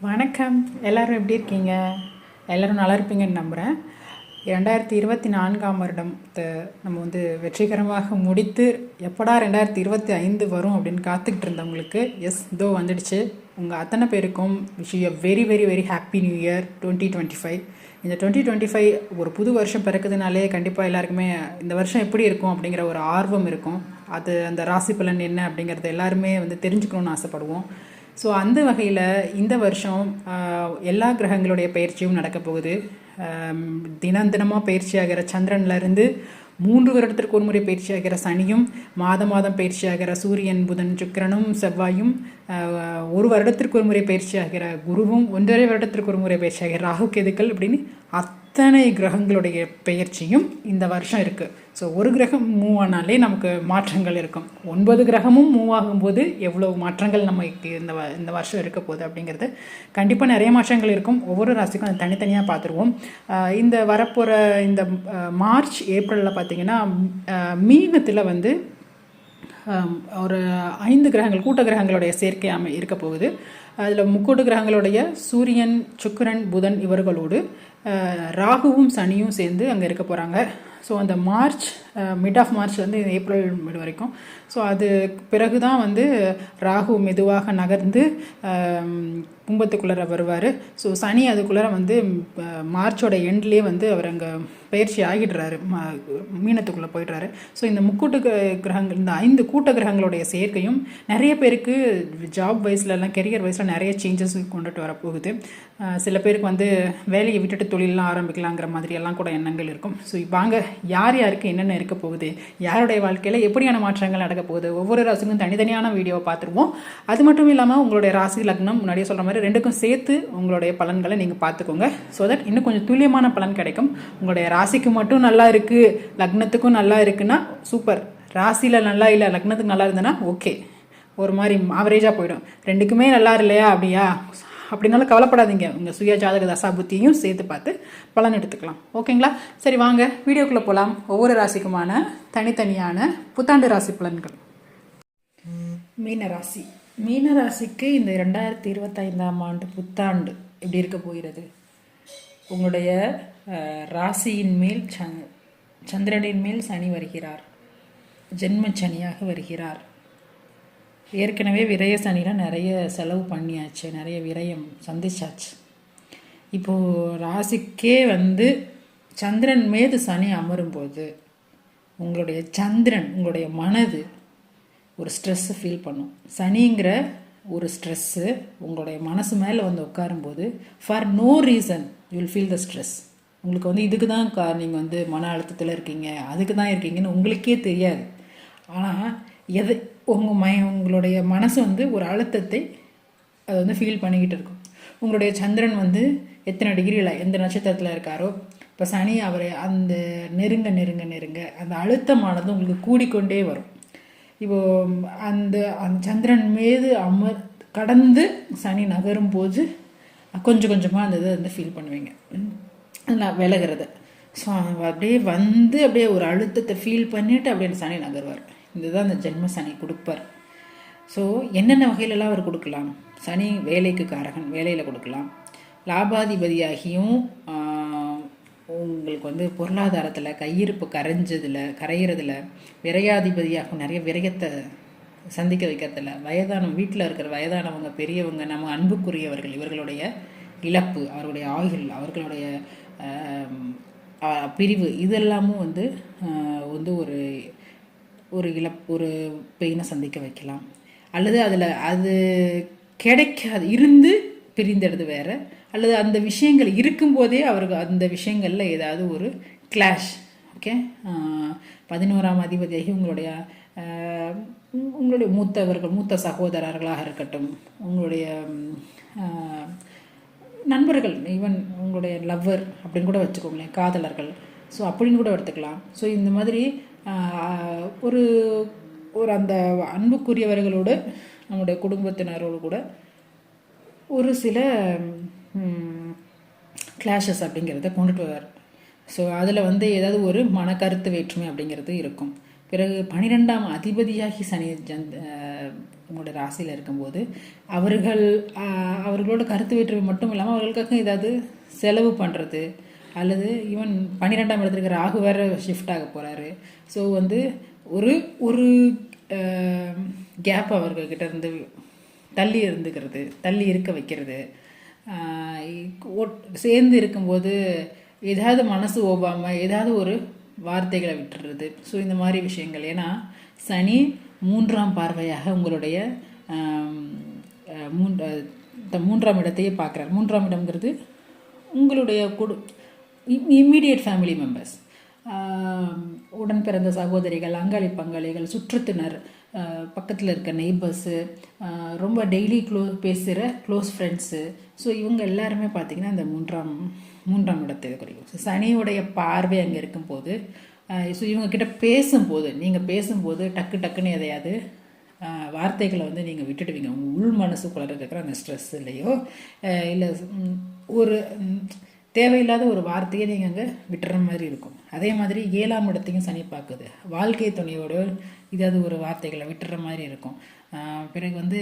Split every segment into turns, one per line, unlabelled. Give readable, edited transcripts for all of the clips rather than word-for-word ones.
வணக்கம். எல்லோரும் எப்படி இருக்கீங்க? எல்லோரும் நல்லா இருப்பீங்கன்னு நம்புகிறேன். 2024ஆம் வருடத்தை நம்ம வெற்றிகரமாக முடித்து எப்படா 2025 வரும் அப்படின்னு காத்துக்கிட்டு இருந்தவங்களுக்கு இதோ வந்துடுச்சு. உங்கள் அத்தனை பேருக்கும் wish you very very very happy new year 2025. இந்த 2025 ஒரு புது வருஷம் பிறக்குதுனாலே கண்டிப்பாக எல்லாருக்குமே இந்த வருஷம் எப்படி இருக்கும் அப்படிங்கிற ஒரு ஆர்வம் இருக்கும். அது அந்த ராசி பலன் என்ன அப்படிங்கிறத எல்லாருமே தெரிஞ்சுக்கணுன்னு ஆசைப்படுவோம். ஸோ அந்த வகையில் இந்த வருஷம் எல்லா கிரகங்களுடைய பயிற்சியும் நடக்க போகுது. தினமாக பயிற்சியாகிற சந்திரன்லேருந்து 3 வருடத்திற்கு ஒரு முறை பயிற்சியாகிற சனியும், மாதம் பயிற்சியாகிற சூரியன், புதன், சுக்கிரனும், செவ்வாயும், 1 வருடத்திற்கு ஒரு முறை பயிற்சியாகிற குருவும், 1.5 வருடத்திற்கு ஒரு முறை பயிற்சியாகிற ராகு கேதுக்கள் அப்படின்னு அத்தனை கிரகங்களுடைய பெயர்ச்சியும் இந்த வருஷம் இருக்குது. ஸோ ஒரு கிரகம் மூவ் ஆனாலே நமக்கு மாற்றங்கள் இருக்கும். 9 கிரகமும் மூவ் ஆகும்போது எவ்வளோ மாற்றங்கள் நமக்கு இந்த வருஷம் இருக்க போகுது அப்படிங்கிறது கண்டிப்பாக நிறைய மாற்றங்கள் இருக்கும். ஒவ்வொரு ராசிக்கும் அதை தனித்தனியாக பார்த்துருவோம். இந்த வரப்போகிற இந்த மார்ச் ஏப்ரலில் பார்த்திங்கன்னா மீனத்தில் ஒரு 5 கிரகங்கள் கூட்ட கிரகங்களுடைய சேர்க்கை இருக்க போகுது. அதில் முக்கூட்டு கிரகங்களுடைய சூரியன், சுக்கிரன், புதன் இவர்களோடு ராகுவும் சனியும் சேர்ந்து அங்கே இருக்க போகிறாங்க. ஸோ அந்த மார்ச் மிட் ஆஃப் மார்ச்லேருந்து ஏப்ரல் மிட் வரைக்கும். ஸோ அது பிறகு தான் ராகு மெதுவாக நகர்ந்து கும்பத்துக்குள்ளே வருவார். ஸோ சனி அதுக்குள்ளே மார்ச்சோட எண்ட்லேயே அவர் அங்கே பயிற்சி ஆகிடுறாரு, மீனத்துக்குள்ளே போயிடுறாரு. ஸோ இந்த முக்கூட்டு கிரகங்கள், இந்த 5 கூட்ட கிரகங்களுடைய சேர்க்கையும் நிறைய பேருக்கு ஜாப் வைஸ்லலாம், கெரியர் வைஸில் நிறைய சேஞ்சஸ் கொண்டுட்டு வரப்போகுது. சில பேருக்கு வேலையை விட்டுட்டு தொழிலெலாம் ஆரம்பிக்கலாங்கிற மாதிரியெல்லாம் கூட எண்ணங்கள் இருக்கும். ஸோ வாங்க, யார் யாருக்கு என்னென்ன இருக்க போகுது, யாருடைய வாழ்க்கையில் எப்படியான மாற்றங்கள் நடக்க போகுது, ஒவ்வொரு ராசிக்கும் தனித்தனியான வீடியோவை பார்த்துருவோம். அது மட்டும் இல்லாமல் உங்களுடைய ராசி லக்னம் முன்னாடியே சொல்கிற மாதிரி 2க்கும் சேர்த்து உங்களுடைய பலன்களை நீங்கள் பார்த்துக்கோங்க. ஸோ தட் இன்னும் கொஞ்சம் துல்லியமான பலன் கிடைக்கும். உங்களுடைய ராசிக்கு மட்டும் நல்லா இருக்குது, லக்னத்துக்கும் நல்லா இருக்குன்னா சூப்பர். ராசியில் நல்லா இல்லை, லக்னத்துக்கு நல்லா இருந்ததுன்னா ஓகே, ஒரு மாதிரி ஆவரேஜாக போயிடும். 2க்குமே நல்லா இல்லையா அப்படின்னாலும் கவலைப்படாதீங்க. உங்கள் சுய ஜாதக தசா புத்தியும் சேர்த்து பார்த்து பலன் எடுத்துக்கலாம். ஓகேங்களா? சரி, வாங்க வீடியோக்குள்ளே போகலாம். ஒவ்வொரு ராசிக்குமான தனித்தனியான புத்தாண்டு ராசி பலன்கள். மீனராசி. மீனராசிக்கு இந்த 2025ஆம் ஆண்டு புத்தாண்டு எப்படி இருக்க போகிறது? உங்களுடைய ராசியின் மேல் சந்திரனின் மேல் சனி வருகிறார். ஜென்ம சனியாக வருகிறார். ஏற்கனவே விரய சனியில் நிறைய செலவு பண்ணியாச்சு, நிறைய விரயம் சந்திச்சாச்சு. இப்போது ராசிக்கே சந்திரன் மீது சனி அமரும்போது உங்களுடைய சந்திரன், உங்களுடைய மனது ஒரு ஸ்ட்ரெஸ்ஸை ஃபீல் பண்ணும். சனிங்கிற ஒரு ஸ்ட்ரெஸ்ஸு உங்களுடைய மனசு மேலே உட்காரும்போது for no reason you will feel the stress. உங்களுக்கு இதுக்கு தான் நீங்கள் மன அழுத்தத்தில் இருக்கீங்க, அதுக்கு தான் இருக்கீங்கன்னு உங்களுக்கே தெரியாது. ஆனால் உங்களுடைய மனசு ஒரு அழுத்தத்தை அது ஃபீல் பண்ணிக்கிட்டு இருக்கும். உங்களுடைய சந்திரன் எத்தனை டிகிரியில் எந்த நட்சத்திரத்தில் இருக்காரோ, இப்போ சனி அவரை அந்த நெருங்க நெருங்க நெருங்க அந்த அழுத்தமானது உங்களுக்கு கூடிக்கொண்டே வரும். இப்போது அந்த சந்திரன் மீது கடந்து சனி நகரும் போது கொஞ்சம் கொஞ்சமாக அந்த இதை ஃபீல் பண்ணுவீங்க, அதெல்லாம் விலகிறது. ஸோ அப்படியே அப்படியே ஒரு அழுத்தத்தை ஃபீல் பண்ணிவிட்டு அப்படியே அந்த சனி நகர்வார். இதுதான் அந்த ஜென்ம சனி கொடுப்பார். ஸோ என்னென்ன வகையிலலாம் அவர் கொடுக்கலாம்? சனி வேலைக்கு காரகன், வேலையில் கொடுக்கலாம். லாபாதிபதியாகியும் உங்களுக்கு பொருளாதாரத்தில் கையிருப்பு கரையிறதுல, விரையாதிபதியாகவும் நிறைய விரயத்தை சந்திக்க வைக்கிறதுல, வீட்டில் இருக்கிற வயதானவங்க, பெரியவங்க, நம்ம அன்புக்குரியவர்கள் இவர்களுடைய இழப்பு, அவர்களுடைய ஆயுள், அவர்களுடைய பிரிவு, இதெல்லாமும் ஒரு ஒரு பெயினை சந்திக்க வைக்கலாம். அல்லது அது கிடைக்காது, இருந்து பிரிந்தெடுது வேறு, அல்லது அந்த விஷயங்கள் இருக்கும்போதே அவருக்கு அந்த விஷயங்களில் ஏதாவது ஒரு கிளாஷ். ஓகே, 11ஆம் அதிபதியாகி உங்களுடைய மூத்தவர்கள், மூத்த சகோதரர்களாக இருக்கட்டும், உங்களுடைய நண்பர்கள், ஈவன் உங்களுடைய லவ்வர் அப்படின்னு கூட வச்சுக்கோங்களேன், காதலர்கள், ஸோ அப்படின்னு கூட எடுத்துக்கலாம். ஸோ இந்த மாதிரி ஒரு அந்த அன்புக்குரியவர்களோடு, நம்முடைய குடும்பத்தினரோடு கூட ஒரு சில கிளாஷஸ் அப்படிங்கிறத கொண்டுட்டு வரார். ஸோ அதில் ஏதாவது ஒரு மனக்கருத்து வேற்றுமை அப்படிங்கிறது இருக்கும். பிறகு 12ஆம் அதிபதியாகி சனி உங்களோட ராசியில் இருக்கும்போது அவர்களோட கருத்து வேற்றுமை மட்டும் இல்லாமல் அவர்களுக்காக ஏதாவது செலவு பண்ணுறது, அல்லது ஈவன் 12ஆம் இடத்துல இருக்கிற ராகு வேறு ஷிஃப்ட் ஆக போகிறாரு. ஸோ வந்து ஒரு ஒரு கேப் அவர்கிட்ட இருந்து தள்ளி இருக்க வைக்கிறது, சேர்ந்து இருக்கும்போது ஏதாவது மனசு ஓபாமல் ஏதாவது ஒரு வார்த்தைகளை விட்டுறது. ஸோ இந்த மாதிரி விஷயங்கள். ஏன்னா சனி 3ஆம் பார்வையாக உங்களுடைய 3ஆம் இடத்தையே பார்க்குறார். 3ஆம் இடம்ங்கிறது உங்களுடைய இம்மீடியட் ஃபேமிலி மெம்பர்ஸ், உடன் பிறந்த சகோதரிகள், அங்காளி பங்காளிகள், சுற்றத்தினர், பக்கத்தில் இருக்க நெய்பர்ஸு, ரொம்ப டெய்லி பேசுகிற க்ளோஸ் ஃப்ரெண்ட்ஸு. ஸோ இவங்க எல்லாருமே பார்த்திங்கன்னா இந்த மூன்றாம் இடத்தை குறிக்கும். ஸோ சனியோடைய பார்வை அங்கே இருக்கும்போது, ஸோ இவங்கக்கிட்ட நீங்கள் பேசும்போது டக்குன்னு எதையாவது வார்த்தைகளை வந்து நீங்கள் விட்டுடுவீங்க. உங்கள் உள் மனசுக்குள்ள இருக்கிற அந்த ஸ்ட்ரெஸ் இல்லையோ இல்லை ஒரு தேவையில்லாத ஒரு வார்த்தையை நீங்கள் அங்கே விட்டுற மாதிரி இருக்கும். அதே மாதிரி 7ஆம் இடத்தையும் சனி பார்க்குது. வாழ்க்கை துணையோட ஏதாவது ஒரு வார்த்தைகளை விட்டுற மாதிரி இருக்கும். பிறகு வந்து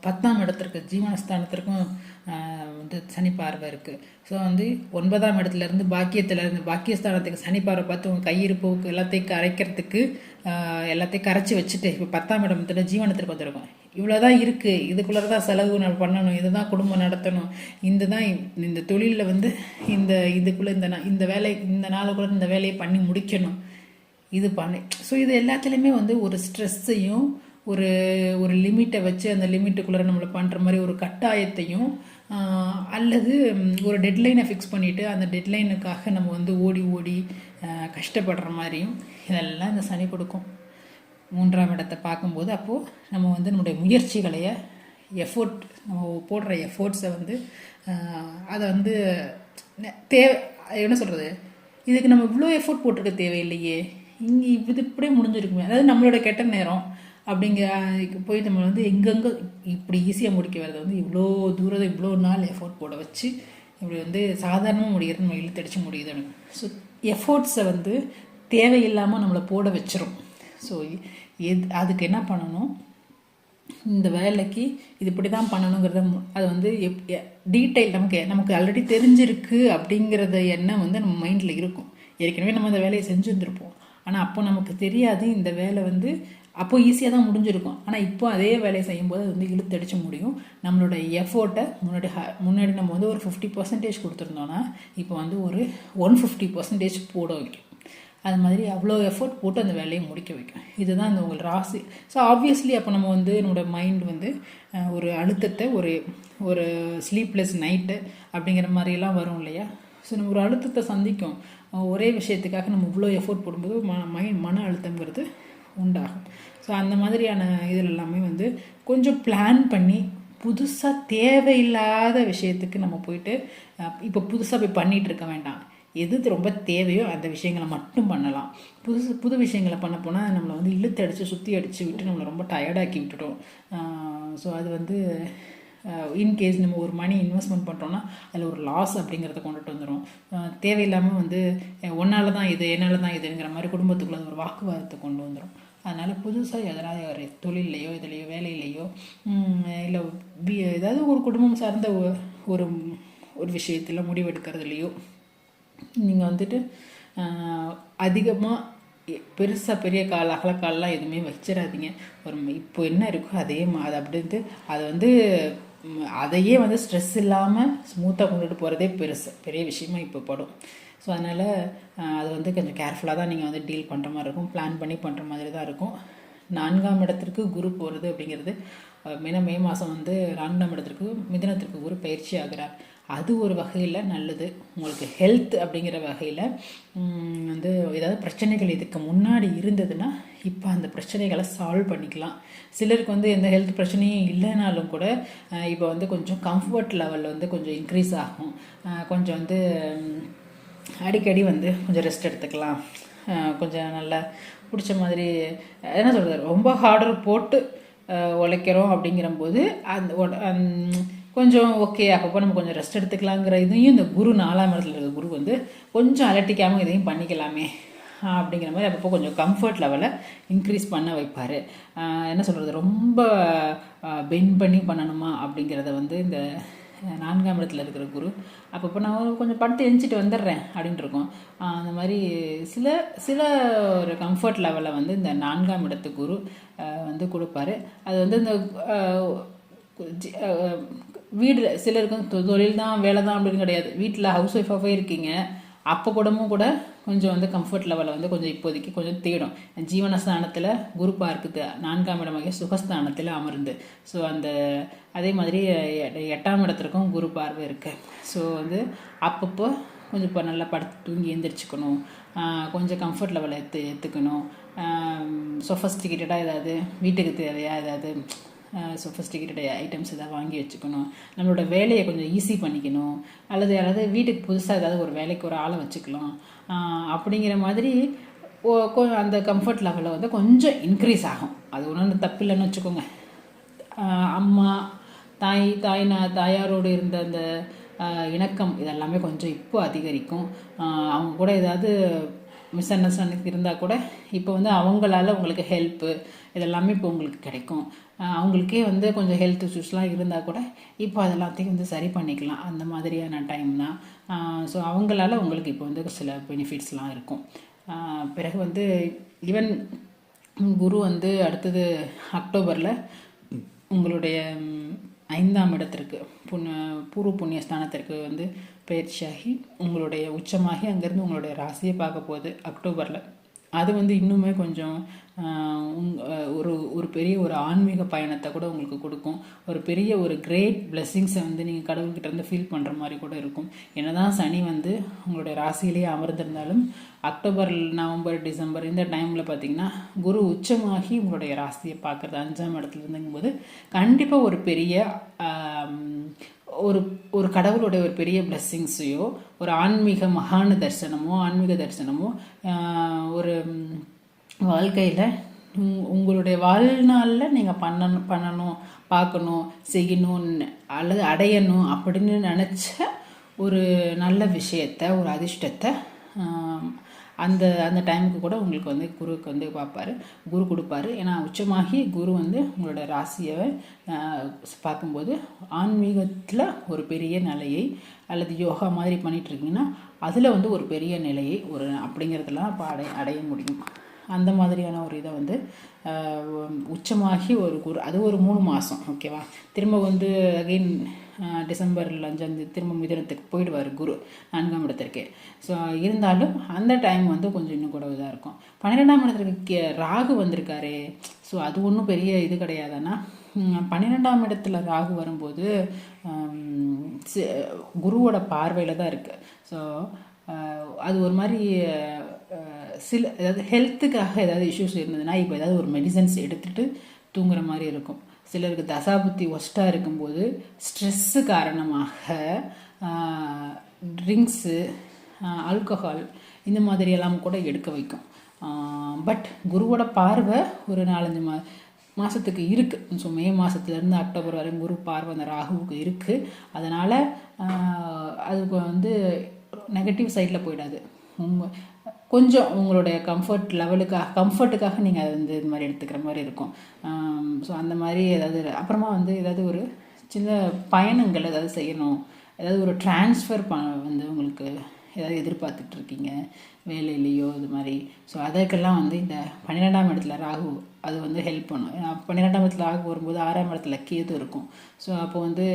10ஆம் இடத்திற்கு ஜீவனஸ்தானத்திற்கும் வந்து சனி பார்வை இருக்குது. ஸோ வந்து 9ஆம் இடத்துலேருந்து பாக்கியஸ்தானத்துக்கு சனி பார்வை பார்த்து உங்கள் கையிருப்பு எல்லாத்தையும் கரைச்சி வச்சுட்டு இப்போ 10ஆம் இடத்துல ஜீவனத்திற்கு வந்துருக்கும். இவ்வளோதான் இருக்குது, இதுக்குள்ளே தான் செலவு பண்ணணும், இதுதான் குடும்பம் நடத்தணும், இந்த தொழிலில் வந்து இதுக்குள்ளே இந்த வேலை இந்த நாளுக்குள்ளே இந்த வேலையை பண்ணி முடிக்கணும், இது பண்ணி. ஸோ இது எல்லாத்துலேயுமே வந்து ஒரு ஸ்ட்ரெஸ்ஸையும் ஒரு லிமிட்டை வச்சு அந்த லிமிட்டுக்குள்ளே நம்மளை பண்ணுற மாதிரி ஒரு கட்டாயத்தையும், அல்லது ஒரு டெட்லைனை ஃபிக்ஸ் பண்ணிவிட்டு அந்த டெட்லைனுக்காக நம்ம வந்து ஓடி கஷ்டப்படுற மாதிரியும் இதெல்லாம் இந்த சனி கொடுக்கும். 3ஆம் இடத்தை பார்க்கும்போது அப்போது நம்ம வந்து நம்முடைய முயற்சிகளைய நம்ம போடுற எஃபோர்ட்ஸை வந்து அதை வந்து என்ன சொல்கிறது, இதுக்கு நம்ம இவ்வளோ எஃபோர்ட் போட்டிருக்க தேவையில்லையே, இங்கே இப்படியே முடிஞ்சிருக்குமே, அதாவது நம்மளோட கெட்ட நேரம் போய் நம்ம வந்து எங்கெங்கே இப்படி ஈஸியாக முடிக்க வரது வந்து இவ்வளோ தூரம் இவ்வளோ நாள் எஃபோர்ட் போட வச்சு இப்படி வந்து சாதாரணமாக முடிகிறது நம்ம இழுத்தடிச்சு முடியுதுன்னு. ஸோ எஃபோர்ட்ஸை வந்து தேவையில்லாமல் நம்மளை போட வச்சிரும். ஸோ அதுக்கு என்ன பண்ணணும், இந்த வேலைக்கு இது இப்படி தான் பண்ணணுங்கிறத அது வந்து டீட்டெயில் நமக்கு ஆல்ரெடி தெரிஞ்சிருக்கு அப்படிங்கிறத எண்ணம் வந்து நம்ம மைண்டில் இருக்கும். ஏற்கனவே நம்ம அந்த வேலையை செஞ்சுருந்துருப்போம். ஆனால் அப்போ நமக்கு தெரியாது இந்த வேலை வந்து அப்போ ஈஸியாக தான் முடிஞ்சிருக்கும். ஆனால் இப்போ அதே வேலையை செய்யும்போது அது வந்து இழுத்தடிச்சு முடியும். நம்மளோட எஃபோர்ட்டை முன்னாடி நம்ம வந்து ஒரு 50% கொடுத்துருந்தோன்னா இப்போ வந்து ஒரு 150% போட வைக்கும். அது மாதிரி அவ்வளோ எஃபோர்ட் போட்டு அந்த வேலையை முடிக்க வைக்கும். இதுதான் இந்த உங்கள் ராசி. ஸோ ஆப்வியஸ்லி அப்போ நம்ம வந்து நம்மளோட மைண்ட் வந்து ஒரு அழுத்தத்தை ஒரு ஸ்லீப்லெஸ் நைட்டு அப்படிங்கிற மாதிரிலாம் வரும் இல்லையா. ஸோ நம்ம ஒரு அழுத்தத்தை சந்திக்கும். ஒரே விஷயத்துக்காக நம்ம இவ்வளோ எஃபோர்ட் போடும்போது மன அழுத்தங்கிறது உண்டாகும். ஸோ அந்த மாதிரியான இதில் எல்லாமே வந்து கொஞ்சம் பிளான் பண்ணி புதுசாக தேவையில்லாத விஷயத்துக்கு நம்ம போயிட்டு இப்போ புதுசாக போய் பண்ணிகிட்டு இருக்க வேண்டாம். எது ரொம்ப தேவையோ அந்த விஷயங்களை மட்டும் பண்ணலாம். புது விஷயங்களை பண்ண போனால் நம்மளை வந்து இழுத்து சுற்றி அடித்து விட்டு நம்மளை ரொம்ப டயர்டாக்கி விட்டுட்டோம். ஸோ அது வந்து இன்கேஸ் நம்ம ஒரு மணி இன்வெஸ்ட்மெண்ட் பண்ணுறோன்னா அதில் ஒரு லாஸ் அப்படிங்கிறத கொண்டுட்டு வந்துடும். தேவையில்லாமல் வந்து ஒன்றால் தான் இது என்னால் தான் இதுங்கிற மாதிரி குடும்பத்துக்குள்ள ஒரு வாக்குவாதத்தை கொண்டு வந்துடும். அதனால் புதுசாக எதனால் ஒரு தொழிலையோ வேலையிலையோ இல்லை ஏதாவது ஒரு குடும்பம் சார்ந்த ஒரு விஷயத்தில் முடிவெடுக்கிறதுலையோ நீங்கள் வந்துட்டு அதிகமாக பெரிய அகலக்காலெலாம் எதுவுமே வச்சிடாதீங்க. இப்போ என்ன இருக்கோ அது அப்படின்ட்டு அதை வந்து அதையே வந்து ஸ்ட்ரெஸ் இல்லாமல் ஸ்மூத்தாக கொண்டுட்டு போகிறதே பெரிய விஷயமா இப்போ படும். ஸோ அதனால் அது வந்து கொஞ்சம் கேர்ஃபுல்லாக தான் நீங்கள் வந்து டீல் பண்ணுற மாதிரி இருக்கும், பிளான் பண்ணி பண்ணுற மாதிரி தான் இருக்கும். 4ஆம் இடத்திற்கு குரு போகிறது அப்படிங்கிறது மே மாதம் வந்து 4ஆம் இடத்திற்கு மிதுனத்திற்கு குரு பயிற்சி ஆகிறார். அது ஒரு வகையில் நல்லது. உங்களுக்கு ஹெல்த் அப்படிங்கிற வகையில் வந்து ஏதாவது பிரச்சனைகள் இதுக்கு முன்னாடி இருந்ததுன்னா இப்போ அந்த பிரச்சனைகளை சால்வ் பண்ணிக்கலாம். சிலருக்கு வந்து எந்த ஹெல்த் பிரச்சனையும் இல்லைனாலும் கூட இப்போ வந்து கொஞ்சம் கம்ஃபர்ட் லெவலில் வந்து கொஞ்சம் இன்க்ரீஸ் ஆகும். கொஞ்சம் வந்து அடிக்கடி வந்து கொஞ்சம் ரெஸ்ட் எடுத்துக்கலாம். கொஞ்சம் நல்லா பிடிச்ச மாதிரி என்ன சொல்கிறது, ரொம்ப ஹார்டர் போட்டு உழைக்கிறோம் அப்படிங்கிறம்போது கொஞ்சம் ஓகே அப்பப்போ நம்ம கொஞ்சம் ரெஸ்ட் எடுத்துக்கலாங்கிற இதையும் இந்த குரு 4ஆம் இடத்துல இருக்கிற குரு வந்து கொஞ்சம் அலட்டிக்காமல் இதையும் பண்ணிக்கலாமே அப்படிங்கிற மாதிரி அப்பப்போ கொஞ்சம் கம்ஃபர்ட் லெவலை இன்க்ரீஸ் பண்ண வைப்பார். என்ன சொல்கிறது, ரொம்ப பெண்ட் பண்ணி பண்ணணுமா அப்படிங்கிறத வந்து இந்த 4ஆம் இடத்துல இருக்கிற குரு அப்பப்போ நான் கொஞ்சம் படுத்து எஞ்சிட்டு வந்துடுறேன் அப்படின்ட்டு இருக்கோம். அந்த மாதிரி சில சில ஒரு கம்ஃபர்ட் லெவலை வந்து இந்த 4ஆம் இடத்து குரு வந்து கொடுப்பாரு. அது வந்து இந்த வீடு சிலருக்கு தொழில் தான் வேலை தான் அப்படின்னு கிடையாது, வீட்டில் ஹவுஸ் ஒய்ஃபாகவே இருக்கீங்க அப்போ கூட கொஞ்சம் வந்து கம்ஃபர்ட் லெவலை வந்து கொஞ்சம் இப்போதைக்கு கொஞ்சம் தேடும். ஜீவனஸ்தானத்தில் குரு பார்க்குது, 4ஆம் இடமாக சுகஸ்தானத்தில் அமர்ந்து. ஸோ அந்த அதே மாதிரி 8ஆம் இடத்துக்கும் குரு பார்வை இருக்குது. ஸோ வந்து அப்பப்போ கொஞ்சம் இப்போ நல்லா படுத்து தூங்கி எழுந்திரிச்சிக்கணும், கொஞ்சம் கம்ஃபர்ட் லெவலை எடுத்துக்கணும், சொஃபஸ்டிகேட்டடாக ஏதாவது வீட்டுக்கு தேவையாக ஏதாவது சொஃபஸ்டிகேட்டட் ஐட்டம்ஸ் எதாவது வாங்கி வச்சுக்கணும், நம்மளோட வேலையை கொஞ்சம் ஈஸி பண்ணிக்கணும், அல்லது யாராவது வீட்டுக்கு புதுசாக ஏதாவது ஒரு வேலைக்கு ஒரு ஆளை வச்சுக்கலாம் அப்படிங்கிற மாதிரி அந்த கம்ஃபர்ட் லெவலில் வந்து கொஞ்சம் இன்க்ரீஸ் ஆகும். அது ஒன்றும் தப்பில்லைன்னு வச்சுக்கோங்க. அம்மா தாயாரோடு இருந்த அந்த இணக்கம் இதெல்லாமே கொஞ்சம் இப்போ அதிகரிக்கும். அவங்க கூட ஏதாவது மிஸ் அண்டர்ஸ்டாண்டிங் இருந்தால் கூட இப்போ வந்து அவங்களால உங்களுக்கு ஹெல்ப்பு இதெல்லாமே இப்போ உங்களுக்கு கிடைக்கும். அவங்களுக்கே வந்து கொஞ்சம் ஹெல்த் இஷ்யூஸ்லாம் இருந்தால் கூட இப்போ அதெல்லாத்தையும் வந்து சரி பண்ணிக்கலாம், அந்த மாதிரியான டைம் தான். ஸோ அவங்களால உங்களுக்கு இப்போ வந்து சில பெனிஃபிட்ஸ்லாம் இருக்கும். பிறகு வந்து ஈவன் குரு வந்து அடுத்தது அக்டோபரில் உங்களுடைய 5ஆம் இடத்திற்கு பூர்வ புண்ணிய ஸ்தானத்திற்கு வந்து பயிற்சியாகி உங்களுடைய உச்சமாகி அங்கேருந்து உங்களுடைய ராசியை பார்க்க போகுது அக்டோபரில். அது வந்து இன்னுமே கொஞ்சம் ஒரு பெரிய ஒரு ஆன்மீக பயணத்தை கூட உங்களுக்கு கொடுக்கும். ஒரு பெரிய ஒரு கிரேட் பிளெஸ்ஸிங்ஸை வந்து நீங்கள் கடவுள்கிட்ட இருந்து ஃபீல் பண்ணுற மாதிரி கூட இருக்கும். என்னதான் சனி வந்து உங்களுடைய ராசியிலேயே அமர்ந்திருந்தாலும் அக்டோபர், நவம்பர், டிசம்பர் இந்த டைமில் பார்த்தீங்கன்னா குரு உச்சமாகி உங்களுடைய ராசியை பார்க்குறது 5ஆம் இடத்துல இருந்துங்கும்போது கண்டிப்பாக ஒரு பெரிய ஒரு கடவுளுடைய ஒரு பெரிய பிளெஸ்ஸிங்ஸையோ ஒரு ஆன்மீக ஆன்மீக தரிசனமோ ஒரு வாழ்க்கையில் உங்களுடைய வாழ்நாளில் நீங்கள் பண்ணணும் பார்க்கணும் செய்யணும்னு அல்லது அடையணும் அப்படின்னு நினச்ச ஒரு நல்ல விஷயத்தை ஒரு அதிர்ஷ்டத்தை அந்த டைமுக்கு கூட உங்களுக்கு வந்து குருவுக்கு வந்து குரு கொடுப்பாரு. ஏன்னா உச்சமாகி குரு வந்து உங்களோட ராசியை பார்க்கும்போது ஆன்மீகத்தில் ஒரு பெரிய நிலையை அல்லது யோகா மாதிரி பண்ணிகிட்ருக்கீங்கன்னா அதில் வந்து ஒரு பெரிய நிலையை அப்படிங்கிறதுலாம் இப்போ அடைய முடியும். அந்த மாதிரியான ஒரு இதை வந்து உச்சமாகி ஒரு குரு அது ஒரு 3 மாதம் ஓகேவா. திரும்ப வந்து அகெயின் டிசம்பரில் 5 திரும்ப மிதுனத்துக்கு போயிடுவார் குரு 4ஆம் இடத்திற்கு. ஸோ இருந்தாலும் அந்த டைம் வந்து கொஞ்சம் இன்னும் கூட இதாக இருக்கும். 12ஆம் இடத்துக்கு ராகு வந்திருக்காரு. ஸோ அது ஒன்றும் பெரிய இது கிடையாதுன்னா 12ஆம் இடத்துல ராகு வரும்போது குருவோட பார்வையில் தான் இருக்குது. ஸோ அது ஒரு மாதிரி ஏதாவது ஹெல்த்துக்காக ஏதாவது இஷ்யூஸ் இருந்ததுன்னா இப்போ ஏதாவது ஒரு மெடிசன்ஸ் எடுத்துகிட்டு தூங்குற மாதிரி இருக்கும். சிலருக்கு தசாபுத்தி ஒஸ்ட்டாக இருக்கும்போது ஸ்ட்ரெஸ்ஸு காரணமாக ட்ரிங்க்ஸு ஆல்கஹால் இந்த மாதிரியெல்லாம் கூட எடுக்க வைக்கும். பட் குருவோட பார்வை ஒரு 4-5 மாதத்துக்கு இருக்குது. ஸோ மே மாதத்துலேருந்து அக்டோபர் வரைக்கும் குரு பார்வை அந்த ராகுவுக்கு இருக்குது. அதனால் அதுக்கு வந்து நெகட்டிவ் சைடில் போயிடாது. கொஞ்சம் உங்களுடைய கம்ஃபர்ட்டுக்காக நீங்கள் அதை வந்து இது மாதிரி எடுத்துக்கிற மாதிரி இருக்கும். ஸோ அந்த மாதிரி ஏதாவது அப்புறமா வந்து ஏதாவது ஒரு சின்ன பயணங்கள் ஏதாவது செய்யணும், ஏதாவது ஒரு ட்ரான்ஸ்ஃபர் வந்து உங்களுக்கு ஏதாவது எதிர்பார்த்துட்ருக்கீங்க வேலையிலையோ இது மாதிரி. ஸோ அதற்கெல்லாம் வந்து இந்த 12ஆம் இடத்துல ராகு அது வந்து ஹெல்ப் பண்ணும். 12ஆம் இடத்துல ராகு வரும்போது 6ஆம் இடத்துல கேது இருக்கும். ஸோ அப்போ வந்து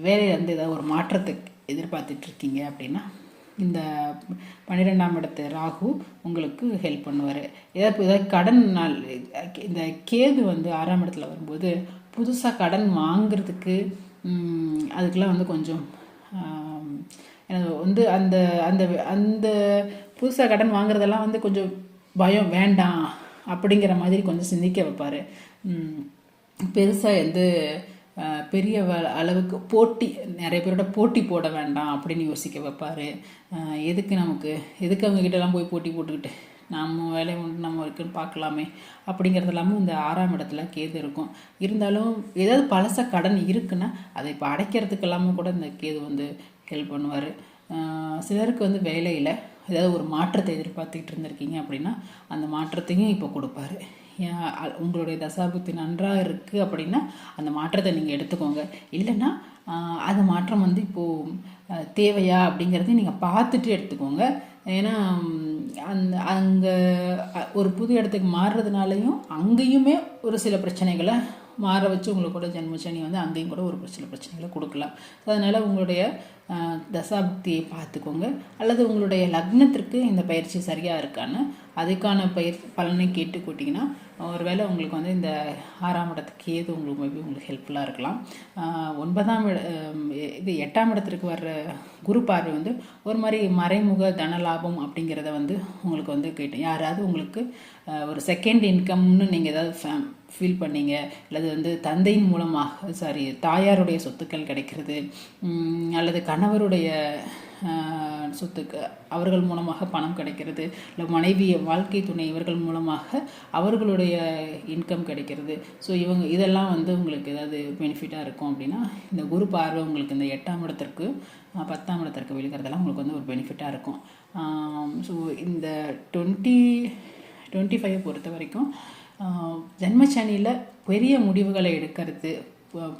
வேலையில் வந்து ஏதாவது ஒரு மாற்றத்துக்கு எதிர்பார்த்துட்ருக்கீங்க அப்படின்னா இந்த 12ஆம் இடத்து ராகு உங்களுக்கு ஹெல்ப் பண்ணுவார். ஏதாவது கடன் நாள் இந்த கேது வந்து 6ஆம் இடத்துல வரும்போது புதுசாக கடன் வாங்கிறதுக்கு அதுக்கெலாம் வந்து கொஞ்சம் வந்து அந்த அந்த அந்த புதுசாக கடன் வாங்குறதெல்லாம் வந்து கொஞ்சம் பயம் வேண்டாம் அப்படிங்கிற மாதிரி கொஞ்சம் சிந்திக்க வைப்பார். பெருசாக வந்து பெரிய அளவுக்கு நிறைய பேரோட போட்டி போட வேண்டாம் அப்படின்னு யோசிக்க வைப்பார். எதுக்கு அவங்ககிட்டலாம் போய் போட்டி போட்டுக்கிட்டு நம்ம வேலையை ஒன்று நம்ம இருக்குன்னு பார்க்கலாமே அப்படிங்கிறது எல்லாமே இந்த 6ஆம் இடத்துல கேது இருக்கும். இருந்தாலும் ஏதாவது பழச கடன் இருக்குன்னா அதை இப்போ அடைக்கிறதுக்கு எல்லாமே கூட இந்த கேது வந்து ஹெல்ப் பண்ணுவார். சிலருக்கு வந்து வேலையில் ஏதாவது ஒரு மாற்றத்தை எதிர்பார்த்துக்கிட்டு இருந்திருக்கீங்க அப்படின்னா அந்த மாற்றத்தையும் இப்போ கொடுப்பாரு. உங்களுடைய தசாபுத்தி நன்றாக இருக்குது அப்படின்னா அந்த மாற்றத்தை நீங்கள் எடுத்துக்கோங்க. இல்லைன்னா அந்த மாற்றம் வந்து இப்போது தேவையா அப்படிங்கிறதையும் நீங்கள் பார்த்துட்டு எடுத்துக்கோங்க. ஏன்னா அங்கே ஒரு புது இடத்துக்கு மாறுறதுனாலையும் அங்கேயுமே ஒரு சில பிரச்சனைகளை மாற வச்சு உங்களுக்கு கூட ஜென்மசனி வந்து அங்கேயும் கூட ஒரு சில பிரச்சனைகளை கொடுக்கலாம். ஸோ அதனால் உங்களுடைய தசாபுக்தியை பார்த்துக்கோங்க. அல்லது உங்களுடைய லக்னத்திற்கு இந்த பயிற்சி சரியாக இருக்கான்னு அதுக்கான பலனை கேட்டு கூட்டிங்கன்னா ஒருவேளை உங்களுக்கு வந்து இந்த 6ஆம் இடத்துக்கு ஏது உங்களுக்கு மேபி உங்களுக்கு ஹெல்ப்ஃபுல்லாக இருக்கலாம். 9ஆம் இது 8ஆம் இடத்திற்கு வர்ற குரு பார்வை வந்து ஒரு மாதிரி மறைமுக தனலாபம் அப்படிங்கிறத வந்து உங்களுக்கு வந்து கேட்டேன். யாராவது உங்களுக்கு ஒரு செகண்ட் இன்கம்னு நீங்கள் ஏதாவது ஃபீல் பண்ணீங்க, அல்லது வந்து தந்தையின் மூலமாக தாயாருடைய சொத்துக்கள் கிடைக்கிறது, அல்லது கணவருடைய சொத்துக்கு அவர்கள் மூலமாக பணம் கிடைக்கிறது, இல்லை மனைவி வாழ்க்கை துணை இவர்கள் மூலமாக அவர்களுடைய இன்கம் கிடைக்கிறது. ஸோ இதெல்லாம் வந்து உங்களுக்கு ஏதாவது பெனிஃபிட்டாக இருக்கும் அப்படின்னா இந்த குரு பார்வை உங்களுக்கு இந்த 8ஆம் இடத்திற்கு 10ஆம் இடத்திற்கு விழுகிறதெல்லாம் உங்களுக்கு வந்து ஒரு பெனிஃபிட்டாக இருக்கும். ஸோ இந்த 2025 பொறுத்த வரைக்கும் ஜென்மசனியில் பெரிய முடிவுகளை எடுக்கிறது,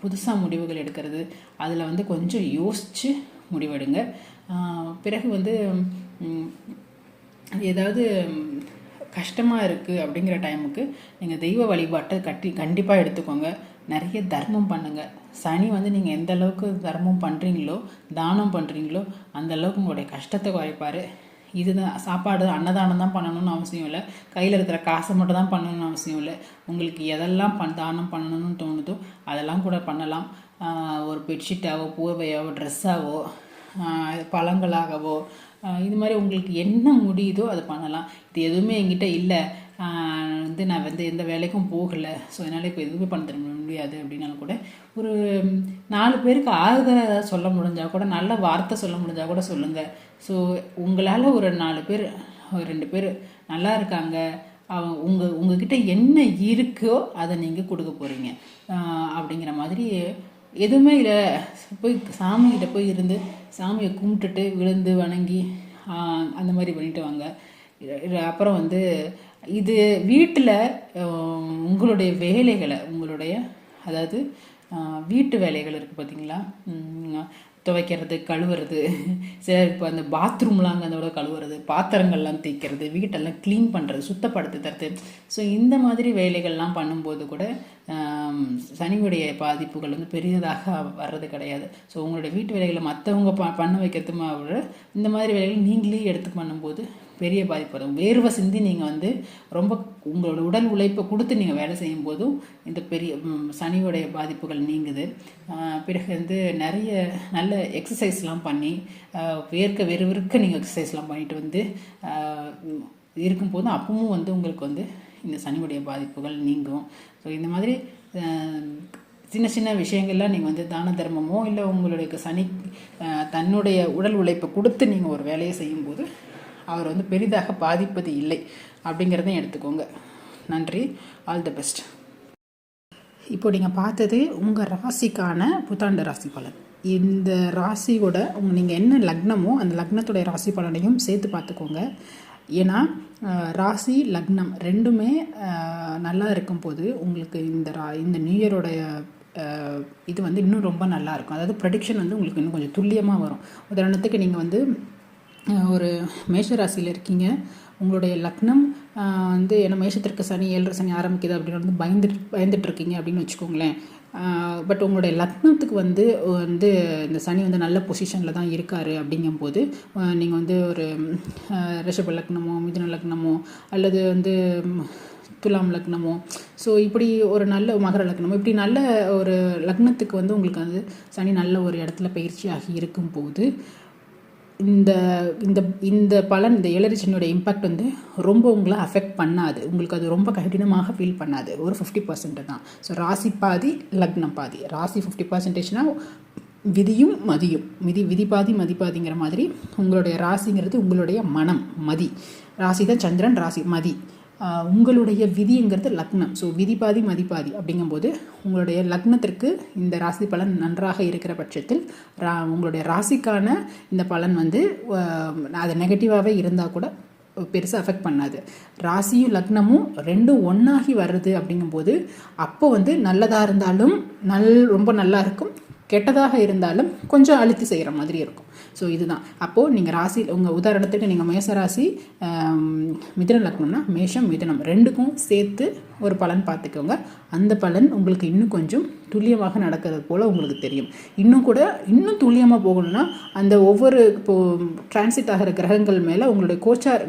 புதுசாக முடிவுகள் எடுக்கிறது, அதில் வந்து கொஞ்சம் யோசித்து முடிவெடுங்க. பிறகு வந்து ஏதாவது கஷ்டமாக இருக்குது அப்படிங்கிற டைமுக்கு நீங்கள் தெய்வ வழிபாட்டை கண்டிப்பாக எடுத்துக்கோங்க. நிறைய தர்மம் பண்ணுங்கள். சனி வந்து நீங்கள் எந்த அளவுக்கு தர்மம் பண்ணுறீங்களோ, தானம் பண்ணுறீங்களோ, அந்த அளவுக்கு உங்களுடைய கஷ்டத்தை குறைப்பார். இதுதான் சாப்பாடு அன்னதானம் தான் பண்ணணும்னு அவசியம் இல்லை, கையில் இருக்கிற காசை மட்டும் தான் பண்ணணும்னு அவசியம் இல்லை. உங்களுக்கு எதெல்லாம் தானம் பண்ணணும்னு தோணுதோ அதெல்லாம் கூட பண்ணலாம். ஒரு பெட்ஷீட்டாவோ, போர்வையாவோ, ட்ரெஸ்ஸாவோ, பழங்களாகவோ, இது மாதிரி உங்களுக்கு என்ன முடியுதோ அதை பண்ணலாம். இது எதுவுமே என்கிட்ட இல்லை, நான் வந்து எந்த வேலைக்கும் போகலை, ஸோ என்னால் இப்போ எதுவுமே பண்ண தர முடியாது அப்படின்னாலும் கூட ஒரு 4 பேருக்கு ஆறுதலாக சொல்ல முடிஞ்சால் கூட, நல்ல வார்த்தை சொல்ல முடிஞ்சால் கூட சொல்லுங்கள். ஸோ உங்களால் ஒரு 4 பேர், ஒரு 2 பேர் நல்லா இருக்காங்க, உங்ககிட்ட என்ன இருக்கோ அதை நீங்கள் கொடுக்க போகிறீங்க அப்படிங்கிற மாதிரி. எதுவுமே இல்லை, போய் சாமிகிட்ட போய் இருந்து சாமியை கும்பிட்டுட்டு விழுந்து வணங்கி அந்த மாதிரி பண்ணிட்டு வாங்க. அப்புறம் வந்து இது வீட்டில் உங்களுடைய வேலைகளை, அதாவது வீட்டு வேலைகள் இருக்குது பார்த்தீங்களா, துவைக்கிறது, கழுவுறது, சரி இப்போ அந்த பாத்ரூம்லாம் அதோட கழுவுறது, பாத்திரங்கள்லாம் தேய்க்கிறது, வீட்டெல்லாம் க்ளீன் பண்ணுறது, சுத்தப்படுத்துறது. ஸோ இந்த மாதிரி வேலைகள்லாம் பண்ணும்போது கூட சனியுடைய பாதிப்புகள் வந்து பெரியதாக வர்றது கிடையாது. ஸோ உங்களுடைய வீட்டு வேலைகளை மற்றவங்க பண்ண வைக்கிறதுமா விட இந்த மாதிரி வேலைகள் நீங்களே எடுத்து பண்ணும்போது பெரிய பாதிப்பு வரும். வேர்வை சிந்தி நீங்கள் வந்து ரொம்ப உங்களோட உடல் உழைப்பை கொடுத்து நீங்கள் வேலை செய்யும் போதும் இந்த பெரிய சனியோடைய பாதிப்புகள் நீங்குது. பிறகு வந்து நிறைய நல்ல எக்ஸசைஸ்லாம் பண்ணி வெறுவிறுக்க நீங்கள் எக்ஸசைஸ்லாம் பண்ணிட்டு வந்து இருக்கும்போதும் அப்பவும் வந்து உங்களுக்கு வந்து இந்த சனியுடைய பாதிப்புகள் நீங்கும். ஸோ இந்த மாதிரி சின்ன சின்ன விஷயங்கள்லாம் நீங்கள் வந்து தான தர்மமோ இல்லை உங்களுடைய சனி தன்னுடைய உடல் உழைப்பை கொடுத்து நீங்கள் ஒரு வேலையை செய்யும்போது அவர் வந்து பெரிதாக பாதிப்பது இல்லை அப்படிங்கிறதையும் எடுத்துக்கோங்க. நன்றி, ஆல் தி பெஸ்ட். இப்போ நீங்கள் பார்த்தது உங்கள் ராசிக்கான புத்தாண்டு ராசி பலன். இந்த ராசியோட நீங்கள் என்ன லக்னமோ அந்த லக்னத்துடைய ராசி பலனையும் சேர்த்து பார்த்துக்கோங்க. ஏன்னா ராசி லக்னம் ரெண்டுமே நல்லா இருக்கும்போது உங்களுக்கு இந்த நியூ இயரோடைய இது வந்து இன்னும் ரொம்ப நல்லாயிருக்கும். அதாவது ப்ரெடிக்ஷன் வந்து உங்களுக்கு இன்னும் கொஞ்சம் துல்லியமாக வரும். உதாரணத்துக்கு நீங்கள் வந்து ஒரு மேஷ ராசியில் இருக்கீங்க, உங்களுடைய லக்னம் வந்து ஏன்னா மேஷத்திற்கு சனி 7 சனி ஆரம்பிக்குது அப்படின்னு வந்து பயந்துட்டுருக்கீங்க அப்படின்னு வச்சுக்கோங்களேன். பட் உங்களுடைய லக்னத்துக்கு வந்து இந்த சனி வந்து நல்ல பொசிஷனில் தான் இருக்கார். அப்படிங்கும்போது நீங்கள் வந்து ஒரு ரிஷப லக்னமோ, மிதுன லக்னமோ, அல்லது வந்து துலாம் லக்னமோ, ஸோ இப்படி ஒரு நல்ல மகர லக்னமோ, இப்படி நல்ல ஒரு லக்னத்துக்கு வந்து உங்களுக்கு வந்து சனி நல்ல ஒரு இடத்துல பயிற்சியாகி இருக்கும்போது இந்த இந்த இந்த பலன், இந்த 7 சனியோட இம்பேக்ட் வந்து ரொம்ப உங்களை அஃபெக்ட் பண்ணாது. உங்களுக்கு அது ரொம்ப கடினமாக ஃபீல் பண்ணாது. ஒரு 50% தான். ஸோ ராசி பாதி லக்னம் பாதி. ராசி 50%னா விதியும் மதியும், விதி பாதி மதி பாதிங்கிற மாதிரி உங்களுடைய ராசிங்கிறது உங்களுடைய மனம், மதி. ராசி தான் சந்திரன், ராசி மதி.
உங்களுடைய விதிங்கிறது லக்னம். ஸோ விதி பாதி மதிப்பாதி அப்படிங்கும்போது உங்களுடைய லக்னத்திற்கு இந்த ராசி பலன் நன்றாக இருக்கிற பட்சத்தில் உங்களுடைய ராசிக்கான இந்த பலன் வந்து அது நெகட்டிவாகவே இருந்தால் கூட பெருசாக அஃபெக்ட் பண்ணாது. ராசியும் லக்னமும் ரெண்டும் ஒன்றாகி வர்றது அப்படிங்கும்போது அப்போ வந்து நல்லதாக இருந்தாலும் ரொம்ப நல்லா இருக்கும், கெட்டதாக இருந்தாலும் கொஞ்சம் அழுத்தி செய்கிற மாதிரி இருக்கும். ஸோ இதுதான். அப்போது நீங்கள் ராசி உங்கள் உதாரணத்துக்கு நீங்கள் மேஷ ராசி மிதுன லக்னம்னா மேஷம் மிதுனம் ரெண்டுக்கும் சேர்த்து ஒரு பலன் பார்த்துக்கோங்க. அந்த பலன் உங்களுக்கு இன்னும் கொஞ்சம் துல்லியமாக நடக்கிறது போல் உங்களுக்கு தெரியும். இன்னும் துல்லியமாக போகணும்னா அந்த ஒவ்வொரு இப்போது டிரான்சிட் ஆகிற கிரகங்கள் மேலே உங்களுடைய கோச்சார்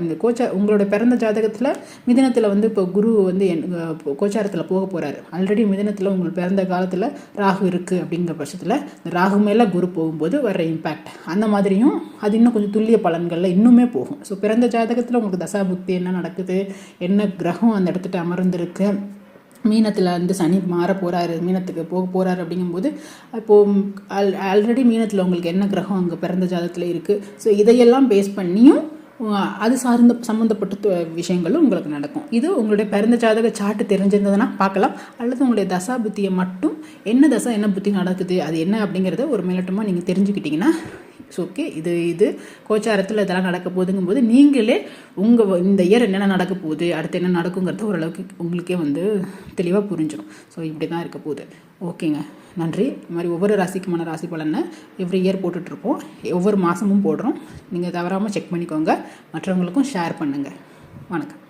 உங்களுடைய பிறந்த ஜாதகத்தில் மிதுனத்தில் வந்து இப்போ குரு வந்து கோச்சாரத்தில் போக போகிறாரு. ஆல்ரெடி மிதுனத்தில் உங்களுக்கு பிறந்த காலத்தில் ராகு இருக்குது அப்படிங்கிற பட்சத்தில் ராகு மேலே குரு போகும்போது வர்ற இம்பேக்ட் அந்த மாதிரியும் அது இன்னும் கொஞ்சம் துல்லிய பலன்களில் இன்னுமே போகும். ஸோ பிறந்த ஜாதகத்தில் உங்களுக்கு தசாபுக்தி என்ன நடக்குது, என்ன கிரகம் அந்த இடத்துட்டு அமர்ந்திருக்கு, மீனத்தில் வந்து சனி மாற போகிறாரு, மீனத்துக்கு போக போகிறாரு அப்படிங்கும்போது இப்போது ஆல்ரெடி மீனத்தில் உங்களுக்கு என்ன கிரகம் அங்கே பிறந்த ஜாதகத்தில் இருக்குது. ஸோ இதையெல்லாம் பேஸ் பண்ணியும் அது சம்மந்தப்பட்ட விஷயங்களும் உங்களுக்கு நடக்கும். இது உங்களுடைய பிறந்த ஜாதக சார்ட்டு தெரிஞ்சிருந்ததுன்னா பார்க்கலாம். அல்லது உங்களுடைய தசா புத்தியை மட்டும் என்ன தசா என்ன புத்தி நடக்குது அது என்ன அப்படிங்கிறத ஒரு மேலட்டமாக நீங்கள் தெரிஞ்சுக்கிட்டிங்கன்னா ஓகே. இது கோச்சாரத்தில் இதெல்லாம் நடக்க போகுதுங்கும்போது நீங்களே இந்த இயர் என்னென்ன நடக்க போகுது, அடுத்து என்ன நடக்குங்கிறது ஓரளவுக்கு உங்களுக்கே வந்து தெளிவாக புரிஞ்சிடும். ஸோ இப்படி தான் இருக்க போகுது. ஓகேங்க, நன்றி. இது மாதிரி ஒவ்வொரு ராசிக்குமான ராசி பலனை எவ்ரி இயர் போட்டுட்ருப்போம், ஒவ்வொரு மாதமும் போடுறோம். நீங்கள் தவறாமல் செக் பண்ணிக்கோங்க, மற்றவங்களுக்கும் ஷேர் பண்ணுங்கள். வணக்கம்.